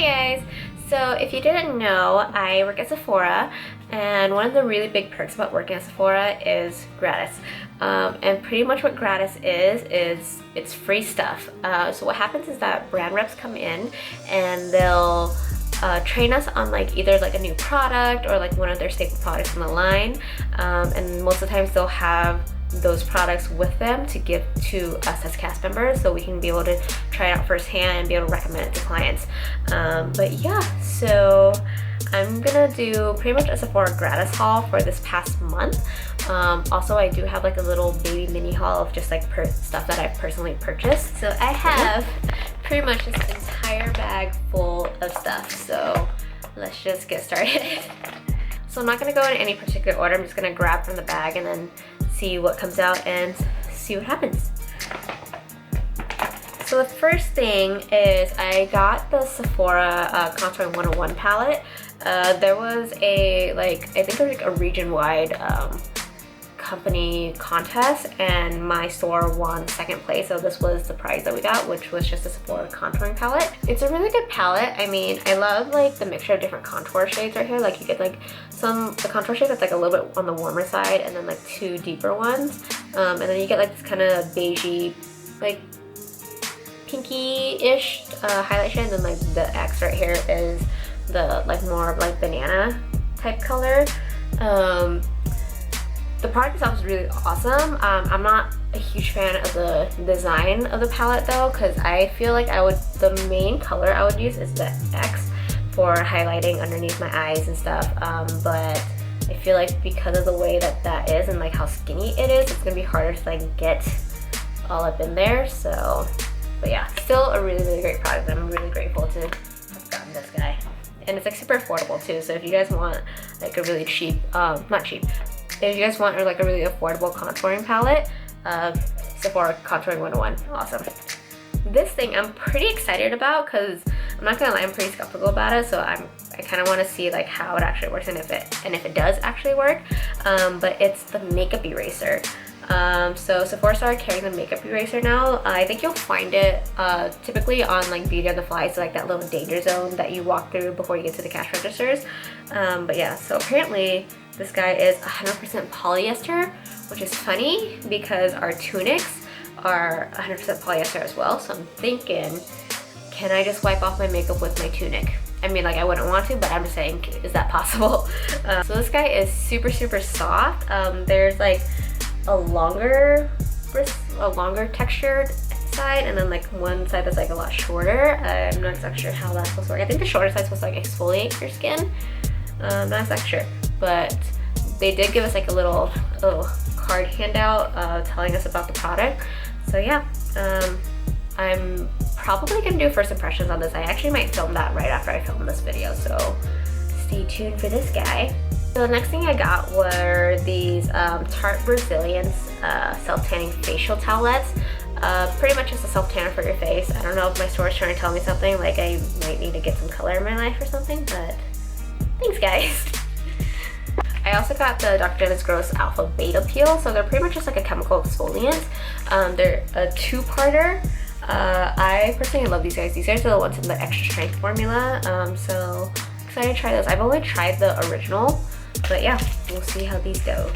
Hey guys! So if you didn't know, I work at Sephora, and one of the really big perks about working at Sephora is gratis. And pretty much what gratis is it's free stuff. So what happens is that brand reps come in and they'll train us on like either like a new product or like one of their staple products in the line. And most of the times they'll have those products with them to give to us as cast members so we can be able to try it out firsthand and be able to recommend it to clients. But yeah, so I'm gonna do pretty much a Sephora gratis haul for this past month. Also, I do have like a little baby mini haul of just like stuff that I've personally purchased. So I have pretty much this entire bag full of stuff. So let's just get started. So I'm not gonna go in any particular order. I'm just gonna grab from the bag and then see what comes out and see what happens. So the first thing is I got the Sephora Contouring 101 palette. There was a I think it was like a region-wide company contest, and my store won second place, so this was the prize that we got, which was just a Sephora contouring palette. It's a really good palette. I mean, I love like the mixture of different contour shades right here. Like you get like the contour shade that's like a little bit on the warmer side, and then like two deeper ones, and then you get like this kind of beigey, like pinky-ish highlight shade, and then like the X right here is the like more of like banana type color. The product itself is really awesome. I'm not a huge fan of the design of the palette though, because I feel like the main color I would use is the X for highlighting underneath my eyes and stuff. But I feel like because of the way that is and like how skinny it is, it's gonna be harder to like get all up in there. So, but yeah, still a really, really great product. I'm really grateful to have gotten this guy. And it's like super affordable too. So if you guys want like a really cheap, not cheap, if you guys want like a really affordable contouring palette, Sephora Contouring 101, awesome. This thing I'm pretty excited about because I'm not gonna lie, I'm pretty skeptical about it. So I kind of want to see like how it actually works and if it does actually work. But it's the makeup eraser. So Sephora started carrying the makeup eraser now. I think you'll find it typically on like Beauty on the Fly, so like that little danger zone that you walk through before you get to the cash registers. But yeah, so apparently this guy is 100% polyester, which is funny because our tunics are 100% polyester as well. So I'm thinking, can I just wipe off my makeup with my tunic? I mean, like I wouldn't want to, but I'm just saying, is that possible? So this guy is super, super soft. There's like a longer textured side, and then like one side that's like a lot shorter. I'm not exactly sure how that's supposed to work. I think the shorter side is supposed to like exfoliate your skin. I'm not exactly sure, but they did give us like a little card handout telling us about the product. So yeah, I'm probably gonna do first impressions on this. I actually might film that right after I film this video, so stay tuned for this guy. So the next thing I got were these Tarte Brazilliance self-tanning facial towelettes. Pretty much just a self-tanner for your face. I don't know if my store is trying to tell me something, like I might need to get some color in my life or something, but thanks guys. I also got the Dr. Dennis Gross Alpha Beta Peel. So they're pretty much just like a chemical exfoliant. They're a two-parter. I personally love these guys. These guys are the ones in the extra strength formula. So excited to try those. I've only tried the original, but yeah, we'll see how these go.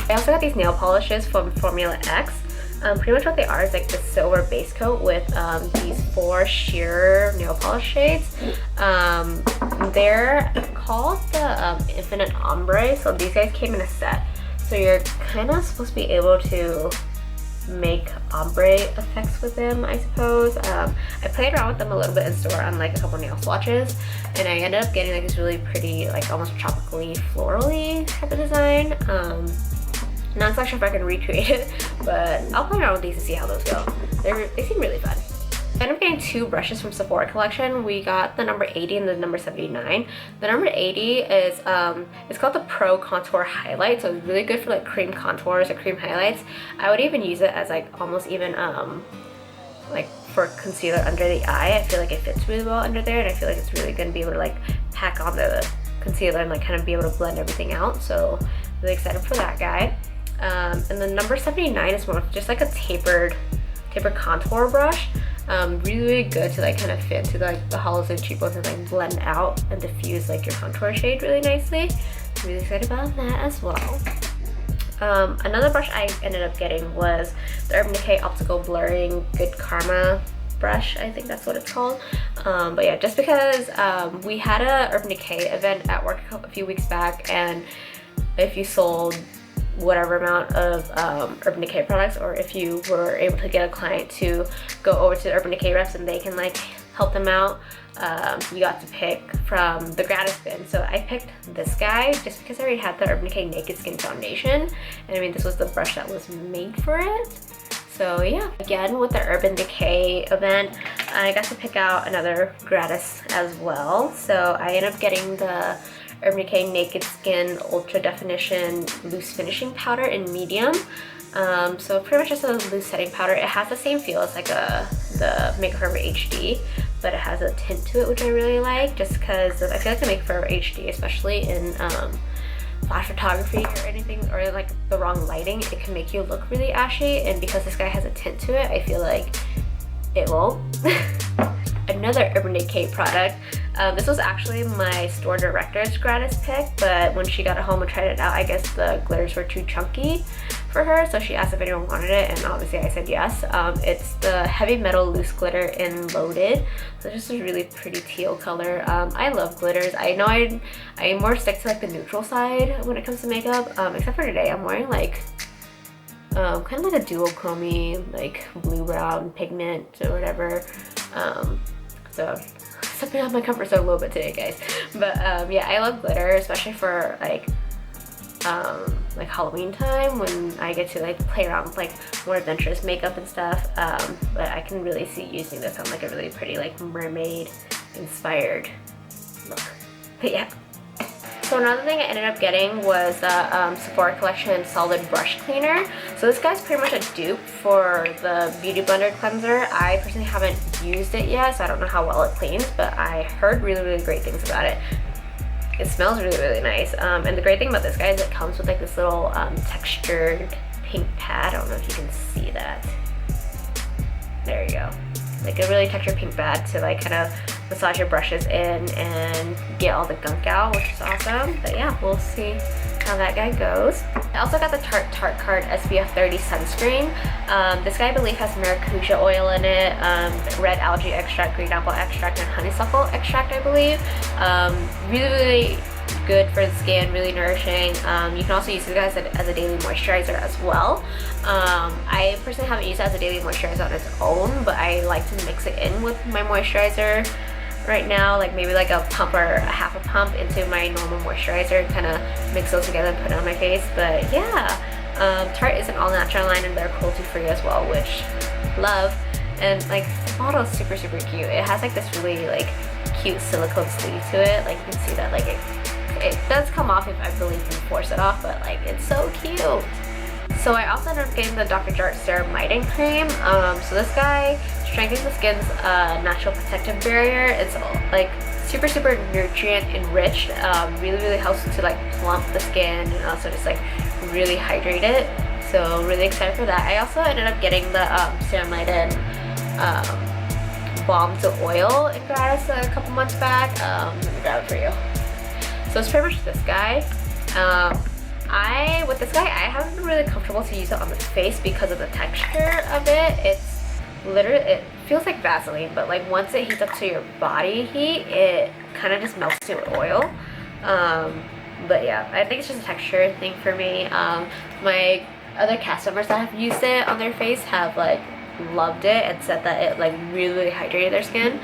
I also got these nail polishes from Formula X. Pretty much what they are is like the silver base coat with these 4 sheer nail polish shades. They're called the Infinite Ombre. So these guys came in a set. So you're kind of supposed to be able to make ombre effects with them, I suppose. I played around with them a little bit in store on like a couple nail swatches, and I ended up getting like this really pretty, like almost tropically florally type of design. Not exactly sure if I can recreate it, but I'll play around with these to see how those go. They seem really fun. I ended up getting 2 brushes from Sephora collection. We got the number 80 and the number 79. The number 80 is, it's called the Pro Contour Highlight, so it's really good for like cream contours or cream highlights. I would even use it as like almost even like for concealer under the eye. I feel like it fits really well under there, and I feel like it's really gonna be able to like pack on the concealer and like kind of be able to blend everything out. So really excited for that guy. And the number 79 is more of just like a tapered contour brush. Really, really good to like kind of fit into like the hollows and cheekbones and like blend out and diffuse like your contour shade really nicely. I'm really excited about that as well. Another brush I ended up getting was the Urban Decay Optical Blurring Good Karma brush. I think that's what it's called. But yeah, just because we had a Urban Decay event at work a few weeks back, and if you sold whatever amount of Urban Decay products, or if you were able to get a client to go over to the Urban Decay reps and they can like help them out, you got to pick from the gratis bin. So I picked this guy just because I already had the Urban Decay Naked Skin Foundation, and I mean this was the brush that was made for it. So yeah, again with the Urban Decay event, I got to pick out another gratis as well. So I ended up getting the Urban Decay Naked Skin Ultra Definition Loose Finishing Powder in medium. So pretty much just a loose setting powder. It has the same feel as like the Makeup Forever HD, but it has a tint to it, which I really like, just because I feel like the Makeup Forever HD, especially in flash photography or anything, or like the wrong lighting, it can make you look really ashy, and because this guy has a tint to it, I feel like it won't. Another Urban Decay product. This was actually my store director's gratis pick, but when she got it home and tried it out, I guess the glitters were too chunky for her, so she asked if anyone wanted it, and obviously I said yes. It's the Heavy Metal Loose Glitter in Loaded. So it's just a really pretty teal color. I love glitters. I know I more stick to like the neutral side when it comes to makeup, except for today I'm wearing like kind of like a duochrome like blue-brown pigment or whatever. So stepping out of my comfort zone a little bit today, guys. But yeah, I love glitter, especially for like Halloween time, when I get to like play around with like more adventurous makeup and stuff. But I can really see using this on like a really pretty like mermaid inspired look. But yeah. So another thing I ended up getting was the Sephora Collection Solid Brush Cleaner. So this guy's pretty much a dupe for the Beauty Blender Cleanser. I personally haven't used it yet, so I don't know how well it cleans, but I heard really, really great things about it. It smells really, really nice. And the great thing about this guy is it comes with like this little textured pink pad. I don't know if you can see that. There you go. Like a really textured pink pad to like kind of massage your brushes in and get all the gunk out, which is awesome. But yeah, we'll see how that guy goes. I also got the Tarte Card SPF 30 sunscreen. This guy I believe has maracuja oil in it, red algae extract, green apple extract, and honeysuckle extract, I believe. Really, really good for the skin, really nourishing. You can also use this guy as a daily moisturizer as well. I personally haven't used it as a daily moisturizer on its own, but I like to mix it in with my moisturizer right now, like maybe like a pump or a half a pump into my normal moisturizer and kind of mix those together and put it on my face. But yeah, Tarte is an all natural line and they're cruelty free as well, which love. And like the bottle is super, super cute. It has like this really like cute silicone sleeve to it. Like you can see that like it does come off if I believe you force it off, but like it's so cute. So I also ended up getting the Dr. Jart Ceramidin cream. So this guy strengthens the skin's natural protective barrier. It's like super, super nutrient enriched. Really, really helps to like plump the skin and also just like really hydrate it. So really excited for that. I also ended up getting the Ceramidin balm to oil in gratis a couple months back. Let me grab it for you. So it's pretty much this guy. With this guy, I haven't been really comfortable to use it on the face because of the texture of it. It's literally, it feels like Vaseline, but like once it heats up to your body heat, it kind of just melts to oil. But yeah, I think it's just a texture thing for me. My other cast members that have used it on their face have like loved it and said that it like really, really hydrated their skin.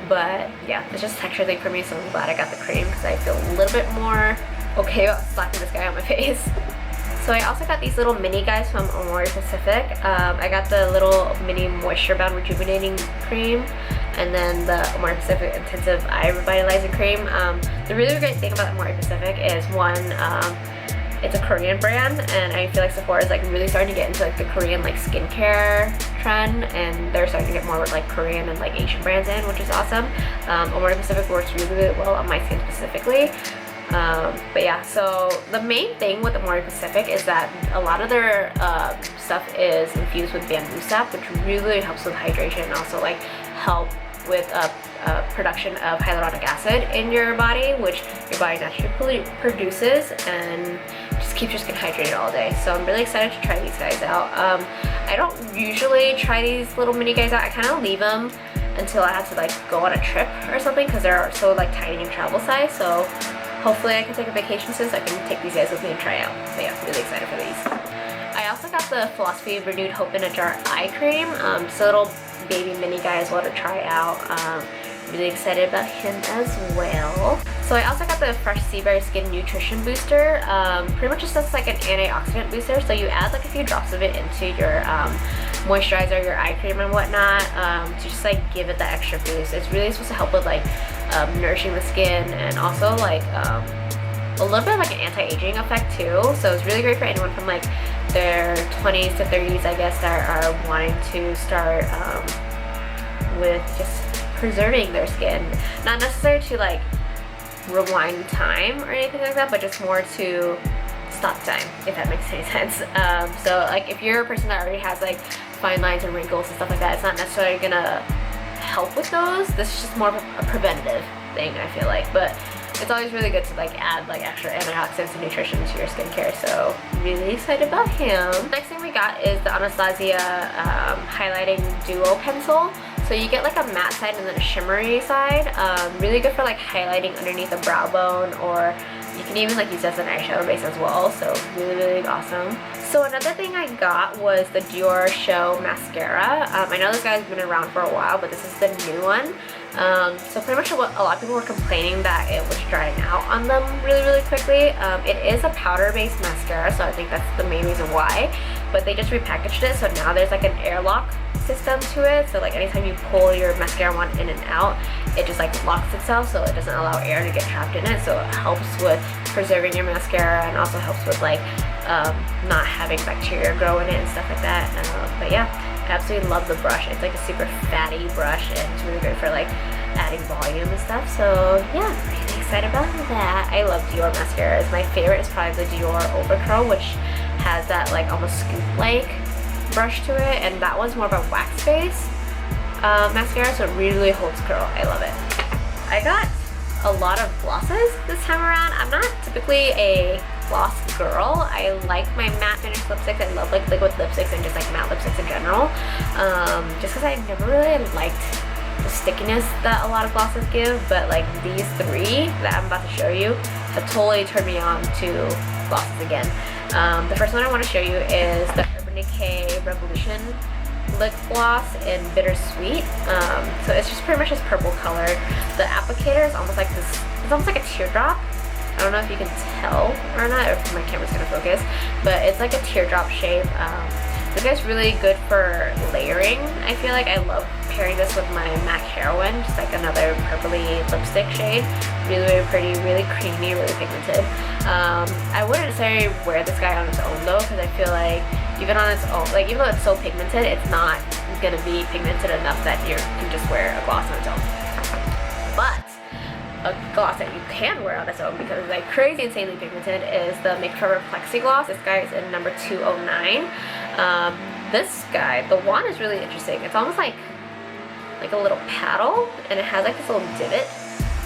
But yeah, it's just a texture thing for me, so I'm glad I got the cream because I feel a little bit more okay about slapping this guy on my face. So I also got these little mini guys from Amore Pacific. I got the little mini Moisture Bound Rejuvenating Cream and then the Amore Pacific Intensive Eye Revitalizing Cream. The really great thing about Amore Pacific is one, it's a Korean brand, and I feel like Sephora is like really starting to get into like the Korean like skincare trend, and they're starting to get more like Korean and like Asian brands in, which is awesome. Amore Pacific works really, really well on my skin specifically. But yeah, so the main thing with Amore Pacific is that a lot of their stuff is infused with bamboo sap, which really helps with hydration and also like help with production of hyaluronic acid in your body, which your body naturally produces and just keeps your skin hydrated all day. So I'm really excited to try these guys out. I don't usually try these little mini guys out. I kind of leave them until I have to like go on a trip or something because they're so like tiny and travel size. So hopefully I can take a vacation soon so I can take these guys with me and try out. So yeah, really excited for these. I also got the Philosophy Renewed Hope in a Jar eye cream. Just a little baby mini guy as well to try out. Really excited about him as well. So I also got the Fresh Seaberry Skin Nutrition Booster. Pretty much just like an antioxidant booster. So you add like a few drops of it into your moisturizer, your eye cream and whatnot, to just like give it the extra boost. It's really supposed to help with like nourishing the skin and also like a little bit of like an anti-aging effect too. So it's really great for anyone from like their 20s to 30s, I guess, that are wanting to start with just preserving their skin. Not necessarily to like rewind time or anything like that, but just more to stop time, if that makes any sense. So like if you're a person that already has like fine lines and wrinkles and stuff like that, it's not necessarily gonna help with those. This is just more of a preventative thing, I feel like. But it's always really good to like add like extra antioxidants and nutrition to your skincare, so really excited about him. Next thing we got is the Anastasia highlighting duo pencil. So you get like a matte side and then a shimmery side. Really good for like highlighting underneath the brow bone, or you can even like use it as an eyeshadow base as well. So really awesome. So another thing I got was the DiorShow mascara. I know this guy's been around for a while, but this is the new one. So pretty much what a lot of people were complaining that it was drying out on them really quickly. It is a powder-based mascara, so I think that's the main reason why. But they just repackaged it, so now there's like an airlock system to it. So like anytime you pull your mascara wand in and out, it just like locks itself, so it doesn't allow air to get trapped in it. So it helps with preserving your mascara and also helps with like not having bacteria grow in it and stuff like that. But yeah, I absolutely love the brush. It's like a super fatty brush and it's really great for like adding volume and stuff. So yeah, really excited about that. I love Dior mascaras. My favorite is probably the Dior Optical, which has that like almost scoop-like brush to it, and that one's more of a wax-based mascara, so it really holds curl. I love it. I got a lot of glosses this time around. I'm not typically a gloss girl. I like my matte finish lipsticks. I love like liquid lipsticks and just like matte lipsticks in general. Just because I never really liked the stickiness that a lot of glosses give, but like these three that I'm about to show you have totally turned me on to glosses again. The first one I want to show you is the Decay Revolution lip gloss in Bittersweet. So it's just pretty much this purple color. The applicator is almost like this, it's almost like a teardrop. I don't know if you can tell or not, or if my camera's gonna focus, but it's like a teardrop shape. This guy's really good for layering. I feel like I love pairing this with my MAC Heroine, just like another purpley lipstick shade. Really pretty, really creamy, really pigmented. I wouldn't necessarily wear this guy on its own though, because I feel like even on its own, like even though it's so pigmented, it's not gonna be pigmented enough that you can just wear a gloss on its own. But a gloss that you can wear on its own because it's like crazy insanely pigmented is the Make Forever Plexi Gloss. This guy is in number 209. This guy, the wand is really interesting. It's almost like a little paddle, and it has like this little divot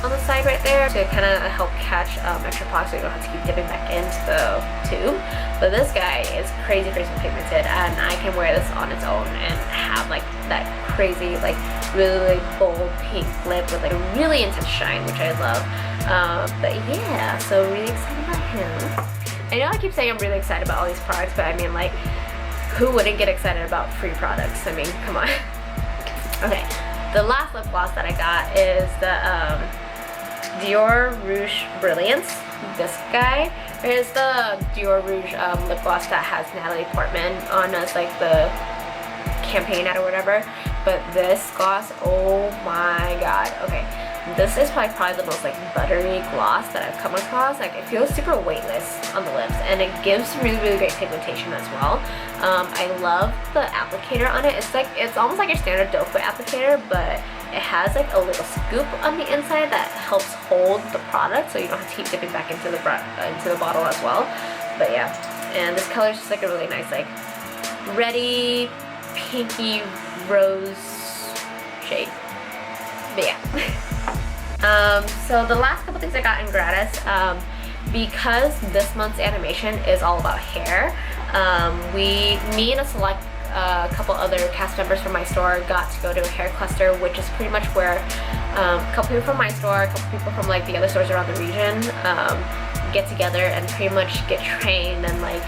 on the side right there to kind of help catch extra product so you don't have to keep dipping back into the tube. But this guy is crazy pigmented, and I can wear this on its own and have like that crazy like really bold pink lip with like a really intense shine, which I love. But yeah, so really excited about him. I know I keep saying I'm really excited about all these products, but I mean like, who wouldn't get excited about free products? I mean, come on. Okay, the last lip gloss that I got is the Dior Rouge Brilliance. This guy is the Dior Rouge lip gloss that has Natalie Portman on as like the campaign ad or whatever. But this gloss, oh my god. Okay, this is probably the most like buttery gloss that I've come across. Like it feels super weightless on the lips, and it gives really great pigmentation as well. I love the applicator on it. It's almost like your standard doe foot applicator, but it has like a little scoop on the inside that helps hold the product, so you don't have to keep dipping back into the bottle as well. But yeah, and this color is just like a really nice like reddy pinky rose shade. But yeah. So the last couple things I got in Gratis, because this month's animation is all about hair, me and a select couple other cast members from my store got to go to a hair cluster, which is pretty much where a couple people from my store, a couple people from like the other stores around the region get together and pretty much get trained and like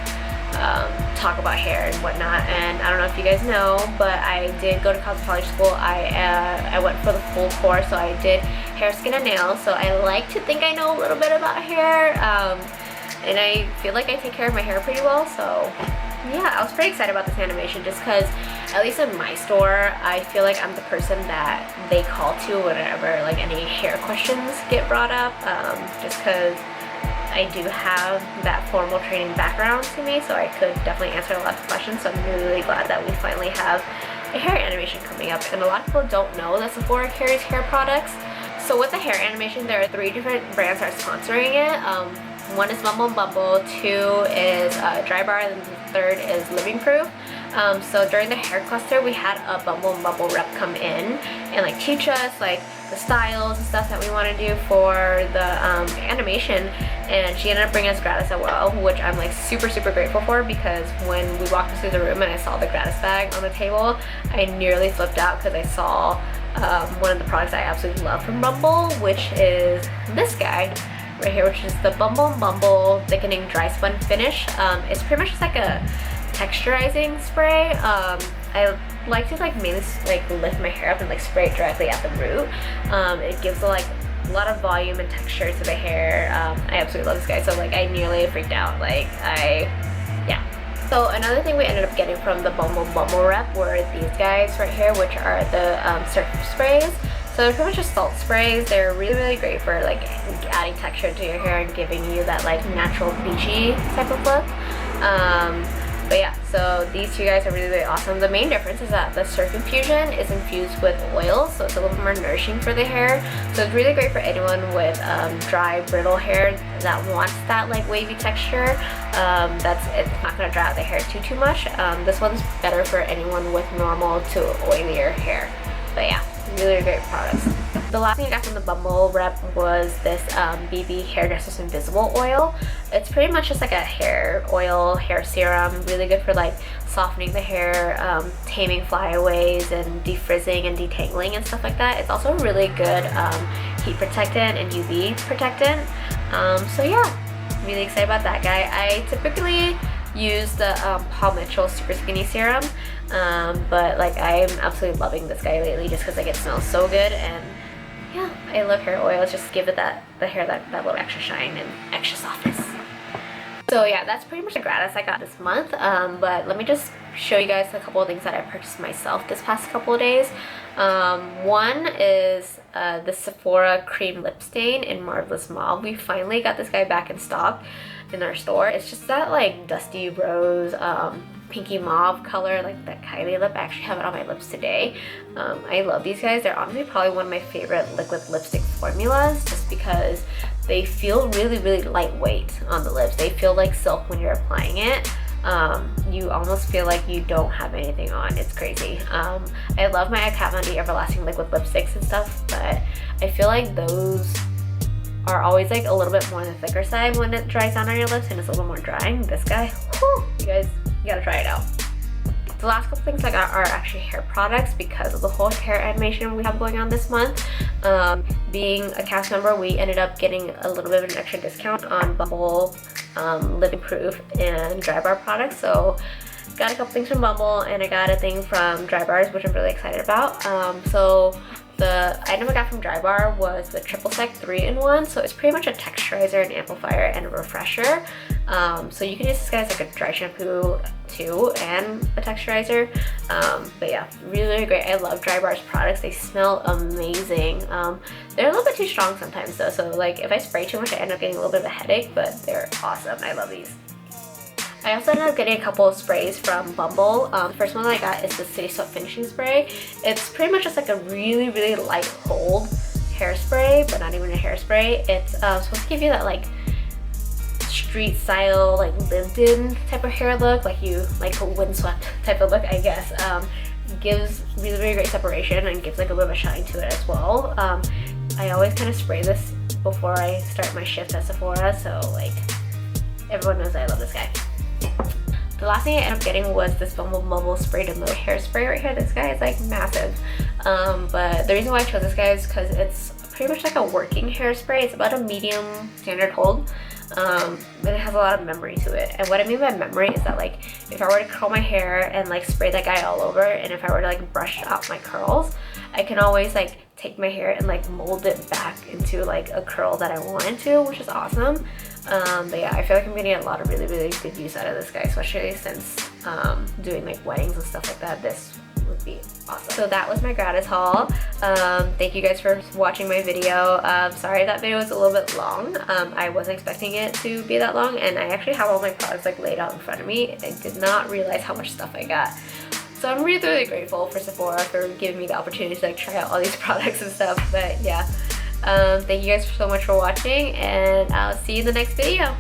talk about hair and whatnot. And I don't know if you guys know, but I did go to cosmetology school. I went for the full course, so I did hair, skin, and nails. So I like to think I know a little bit about hair, and I feel like I take care of my hair pretty well. So yeah, I was pretty excited about this animation just because, at least in my store, I feel like I'm the person that they call to whenever like any hair questions get brought up, just because I do have that formal training background to me, so I could definitely answer a lot of questions. So I'm really, really glad that we finally have a hair animation coming up. And a lot of people don't know that Sephora carries hair products. So with the hair animation, there are 3 different brands that are sponsoring it. One is Bumble and Bumble, 2 is Dry Bar, and the 3rd is Living Proof. So during the hair cluster, we had a Bumble and Bumble rep come in and like teach us like the styles and stuff that we want to do for the animation, and she ended up bringing us Gratis as well, which I'm like super, super grateful for, because when we walked through the room and I saw the Gratis bag on the table, I nearly flipped out because I saw one of the products I absolutely love from Bumble, which is this guy right here, which is the Bumble and Bumble Thickening Dry Spun Finish. It's pretty much just like a texturizing spray. I like to like mainly like lift my hair up and like spray it directly at the root. It gives like a lot of volume and texture to the hair. I absolutely love this guy, so like I nearly freaked out. Like yeah. So another thing we ended up getting from the Bumble Bumble rep were these guys right here, which are the surf sprays. So they're pretty much just salt sprays. They're really, really great for like adding texture to your hair and giving you that like natural beachy type of look. But yeah, so these 2 guys are really, really awesome. The main difference is that the Surf Infusion is infused with oil, so it's a little more nourishing for the hair. So it's really great for anyone with dry, brittle hair that wants that like wavy texture. It's not gonna dry out the hair too much. This one's better for anyone with normal to oilier hair. But yeah, really great products. The last thing I got from the Bumble rep was this BB Hairdresser's Invisible Oil. It's pretty much just like a hair oil, hair serum, really good for like softening the hair, taming flyaways and defrizzing and detangling and stuff like that. It's also really good heat protectant and UV protectant. So yeah, really excited about that guy. I typically use the Paul Mitchell Super Skinny Serum, but like I'm absolutely loving this guy lately just because like it smells so good, and yeah, I love hair oils. Just give it the hair that little extra shine and extra softness. So yeah, that's pretty much the Gratis I got this month. But let me just show you guys a couple of things that I purchased myself this past couple of days. One is the Sephora Cream Lip Stain in Marvelous Mauve. We finally got this guy back in stock in our store. It's just that like dusty rose, pinky mauve color, like that Kylie lip. I actually have it on my lips today. I love these guys. They're honestly probably one of my favorite liquid lipstick formulas, just because they feel really, really lightweight on the lips. They feel like silk when you're applying it. You almost feel like you don't have anything on. It's crazy. I love my Kat Von D Everlasting liquid lipsticks and stuff, but I feel like those are always like a little bit more on the thicker side when it dries down on your lips and it's a little more drying. This guy, whew, you guys, you gotta try it out. The last couple things I got are actually hair products because of the whole hair animation we have going on this month. Being a cast member, we ended up getting a little bit of an extra discount on Bumble, Living Proof, and Dry Bar products. So got a couple things from Bumble and I got a thing from Dry Bars, which I'm really excited about. So the item I got from Dry Bar was the Triple Sec 3-in-1. So it's pretty much a texturizer, an amplifier, and a refresher. So you can use this guy as like a dry shampoo too, and a texturizer. But yeah, really, really great. I love Dry Bar's products. They smell amazing. They're a little bit too strong sometimes though. So like if I spray too much, I end up getting a little bit of a headache, but they're awesome. I love these. I also ended up getting a couple of sprays from Bumble. The first one that I got is the City Sweat Finishing Spray. It's pretty much just like a really, really light hold hairspray, but not even a hairspray. It's supposed to give you that like street style, like lived-in type of hair look, like you like a windswept type of look, I guess. Gives really, really great separation and gives like a bit of a shine to it as well. I always kind of spray this before I start my shift at Sephora, so like everyone knows I love this guy. The last thing I ended up getting was this Bumble Spray to Mode hairspray right here. This guy is like massive, but the reason why I chose this guy is because it's pretty much like a working hairspray. It's about a medium standard hold. And it has a lot of memory to it. And what I mean by memory is that like if I were to curl my hair and like spray that guy all over, and if I were to like brush out my curls, I can always like take my hair and like mold it back into like a curl that I want it to, which is awesome. But yeah, I feel like I'm getting a lot of really, really good use out of this guy, especially since doing like weddings and stuff like that. This would be awesome. So that was my gratis haul. Thank you guys for watching my video. Sorry that video was a little bit long. I wasn't expecting it to be that long, and I actually have all my products like laid out in front of me. I did not realize how much stuff I got. So I'm really, really grateful for Sephora for giving me the opportunity to like try out all these products and stuff. But yeah, thank you guys so much for watching, and I'll see you in the next video.